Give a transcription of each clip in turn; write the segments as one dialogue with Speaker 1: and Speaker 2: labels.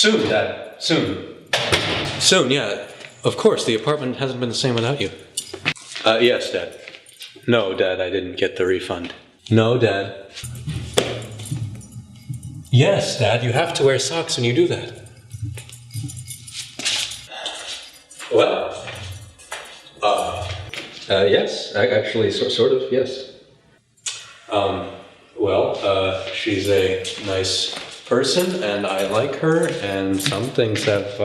Speaker 1: Soon, Dad. Soon. Soon, yeah. Of course, the apartment hasn't been the same without you. Yes, Dad. No, Dad, I didn't get the refund. No, Dad. Yes, Dad, you have to wear socks when you do that. Well, yes, actually, sort of, yes. She's a nice person, and I like her, and some things have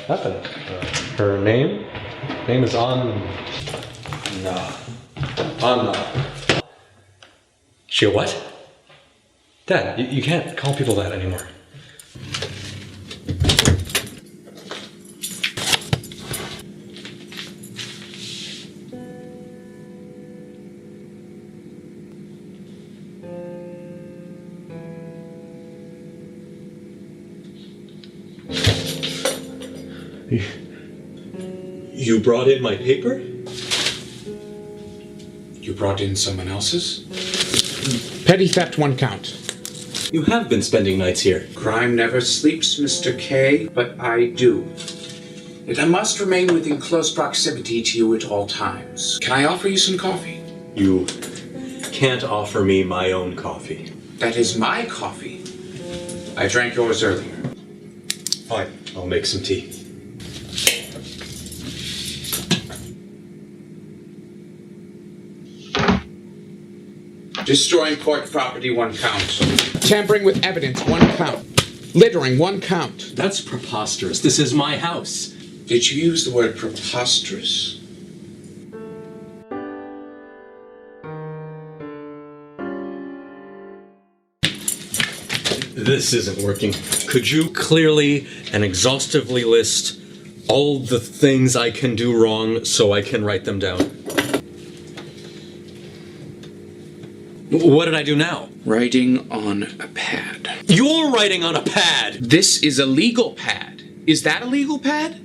Speaker 1: happened. Her name is Anja. She a what? Dad, you can't call people that anymore. You brought in my paper?
Speaker 2: You brought in someone else's? Petty theft, 1 count.
Speaker 1: You have been spending nights here.
Speaker 2: Crime never sleeps, Mr. K, but I do. And I must remain within close proximity to you at all times. Can I offer you some coffee?
Speaker 1: You can't offer me my own coffee.
Speaker 2: That is my coffee. I drank yours earlier.
Speaker 1: Fine, I'll make some tea.
Speaker 2: Destroying court property, 1 count. Tampering with evidence, 1 count. Littering, 1 count.
Speaker 1: That's preposterous. This is my house.
Speaker 2: Did you use the word preposterous?
Speaker 1: This isn't working. Could you clearly and exhaustively list all the things I can do wrong so I can write them down? What did I do now?
Speaker 2: Writing on a pad.
Speaker 1: You're writing on a pad!
Speaker 2: This is a legal pad. Is that a legal pad?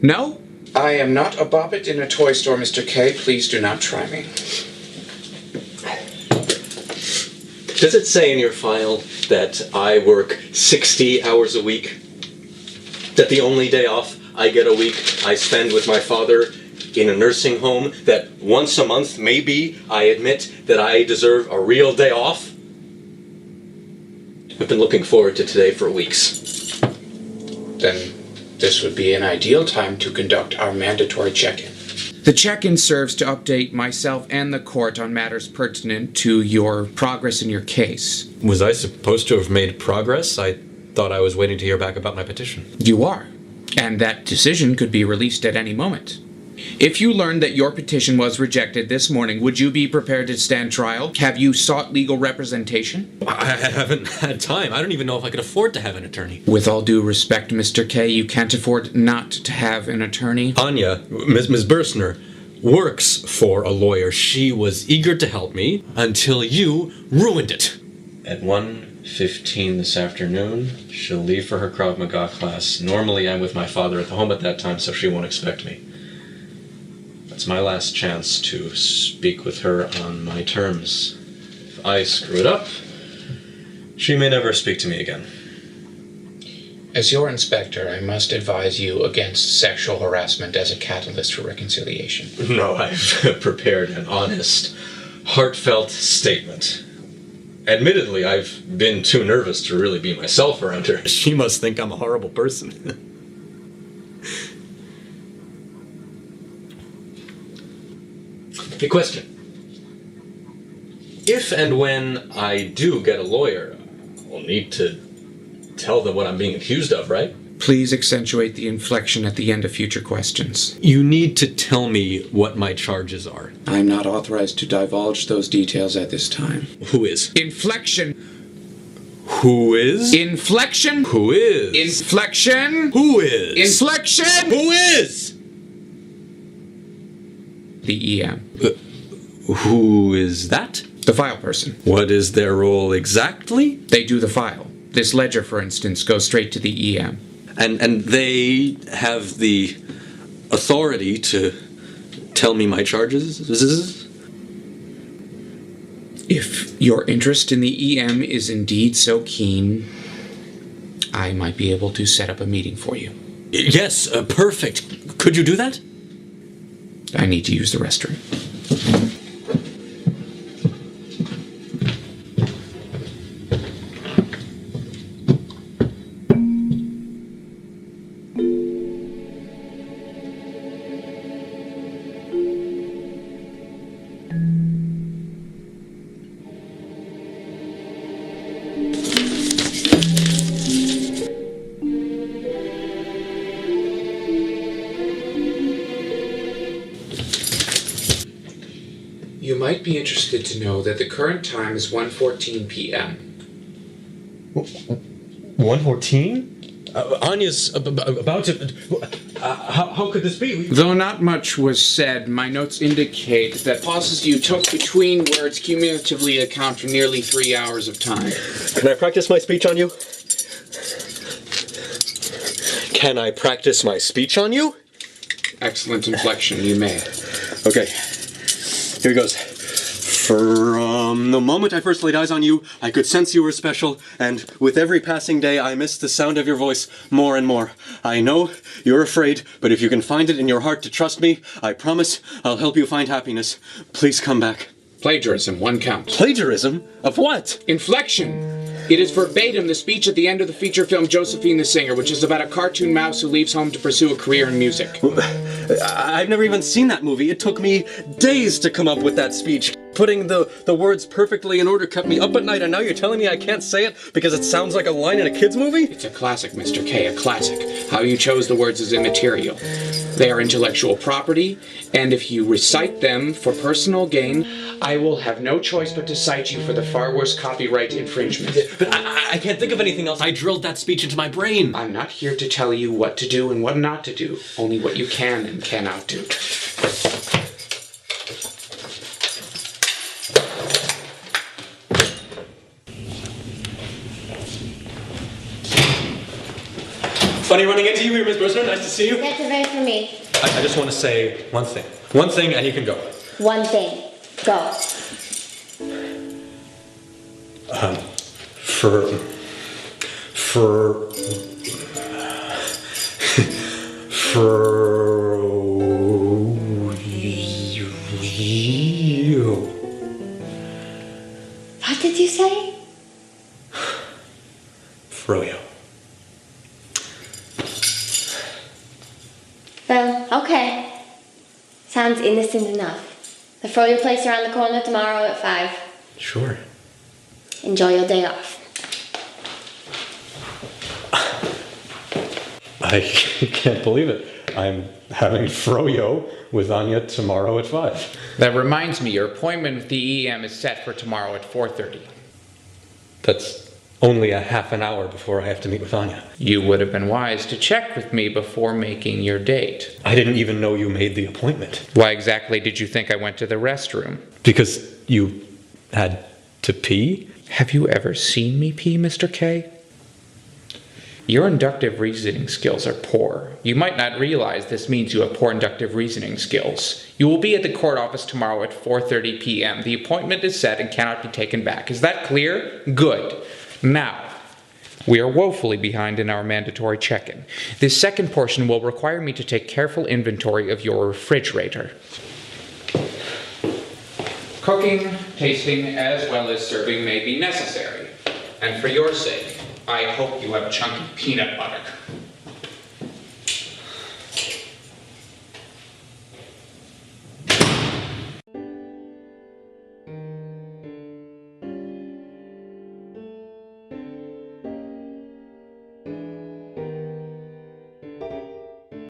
Speaker 2: No? I am not a bobbit in a toy store, Mr. K. Please do not try me.
Speaker 1: Does it say in your file that I work 60 hours a week? That the only day off I get a week I spend with my father in a nursing home, that once a month, maybe, I admit that I deserve a real day off? I've been looking forward to today for weeks.
Speaker 2: Then this would be an ideal time to conduct our mandatory check-in. The check-in serves to update myself and the court on matters pertinent to your progress in your case.
Speaker 1: Was I supposed to have made progress? I thought I was waiting to hear back about my petition.
Speaker 2: You are. And that decision could be released at any moment. If you learned that your petition was rejected this morning, would you be prepared to stand trial? Have you sought legal representation?
Speaker 1: I haven't had time. I don't even know if I could afford to have an attorney.
Speaker 2: With all due respect, Mr. K, you can't afford not to have an attorney.
Speaker 1: Anja, Ms. Burstner, works for a lawyer. She was eager to help me until you ruined it. At 1:15 this afternoon, she'll leave for her Krav Maga class. Normally I'm with my father at the home at that time, so she won't expect me. That's my last chance to speak with her on my terms. If I screw it up, she may never speak to me again.
Speaker 2: As your inspector, I must advise you against sexual harassment as a catalyst for reconciliation.
Speaker 1: No, I've prepared an honest, heartfelt statement. Admittedly, I've been too nervous to really be myself around her. She must think I'm a horrible person. A question. If and when I do get a lawyer, I'll need to tell them what I'm being accused of, right?
Speaker 2: Please accentuate the inflection at the end of future questions.
Speaker 1: You need to tell me what my charges are.
Speaker 2: I'm not authorized to divulge those details at this time.
Speaker 1: Who is?
Speaker 2: Inflection.
Speaker 1: Who is?
Speaker 2: Inflection.
Speaker 1: Who is?
Speaker 2: Inflection.
Speaker 1: Who is?
Speaker 2: Inflection.
Speaker 1: Who is?
Speaker 2: The EM.
Speaker 1: Who is that?
Speaker 2: The file person.
Speaker 1: What is their role exactly?
Speaker 2: They do the file. This ledger, for instance, goes straight to the EM.
Speaker 1: And they have the authority to tell me my charges?
Speaker 2: If your interest in the EM is indeed so keen, I might be able to set up a meeting for you.
Speaker 1: Yes, perfect. Could you do that?
Speaker 2: I need to use the restroom. You might be interested to know that the current time is 1:14 p.m.
Speaker 1: 1:14? Anya's about to... how could this be?
Speaker 2: Though not much was said, my notes indicate that pauses you took between words cumulatively account for nearly 3 hours of time.
Speaker 1: Can I practice my speech on you? Can I practice my speech on you?
Speaker 2: Excellent inflection, you may.
Speaker 1: Okay. Here goes. From the moment I first laid eyes on you, I could sense you were special, and with every passing day, I missed the sound of your voice more and more. I know you're afraid, but if you can find it in your heart to trust me, I promise I'll help you find happiness. Please come back.
Speaker 2: Plagiarism, 1 count.
Speaker 1: Plagiarism? Of what?
Speaker 2: Inflection. It is verbatim the speech at the end of the feature film Josephine the Singer, which is about a cartoon mouse who leaves home to pursue a career in music.
Speaker 1: I've never even seen that movie. It took me days to come up with that speech. Putting the words perfectly in order kept me up at night, and now you're telling me I can't say it because it sounds like a line in a kid's movie?
Speaker 2: It's a classic, Mr. K, a classic. How you chose the words is immaterial. They are intellectual property, and if you recite them for personal gain, I will have no choice but to cite you for the far worse copyright infringement.
Speaker 1: But I can't think of anything else. I drilled that speech into my brain.
Speaker 2: I'm not here to tell you what to do and what not to do, only what you can and cannot do.
Speaker 1: Funny running into you here, Miss Burstner. Nice to see you.
Speaker 3: That's a very for me.
Speaker 1: I just want to say one thing. One thing, and you can go.
Speaker 3: One thing. Go.
Speaker 1: You.
Speaker 3: What did you say?
Speaker 1: Froyo.
Speaker 3: Well, okay. Sounds innocent enough. The Freie place around the corner tomorrow at 5.
Speaker 1: Sure.
Speaker 3: Enjoy your day off.
Speaker 1: I can't believe it. I'm having Froyo with Anja tomorrow at 5.
Speaker 2: That reminds me, your appointment with the EM is set for tomorrow at 4:30.
Speaker 1: That's only a half an hour before I have to meet with Anja.
Speaker 2: You would have been wise to check with me before making your date.
Speaker 1: I didn't even know you made the appointment.
Speaker 2: Why exactly did you think I went to the restroom?
Speaker 1: Because you had to pee?
Speaker 2: Have you ever seen me pee, Mr. K? Your inductive reasoning skills are poor. You might not realize this means you have poor inductive reasoning skills. You will be at the court office tomorrow at 4:30 p.m. The appointment is set and cannot be taken back. Is that clear? Good. Now, we are woefully behind in our mandatory check-in. This second portion will require me to take careful inventory of your refrigerator. Cooking, tasting, as well as serving may be necessary. And for your sake, I hope you have chunky peanut butter.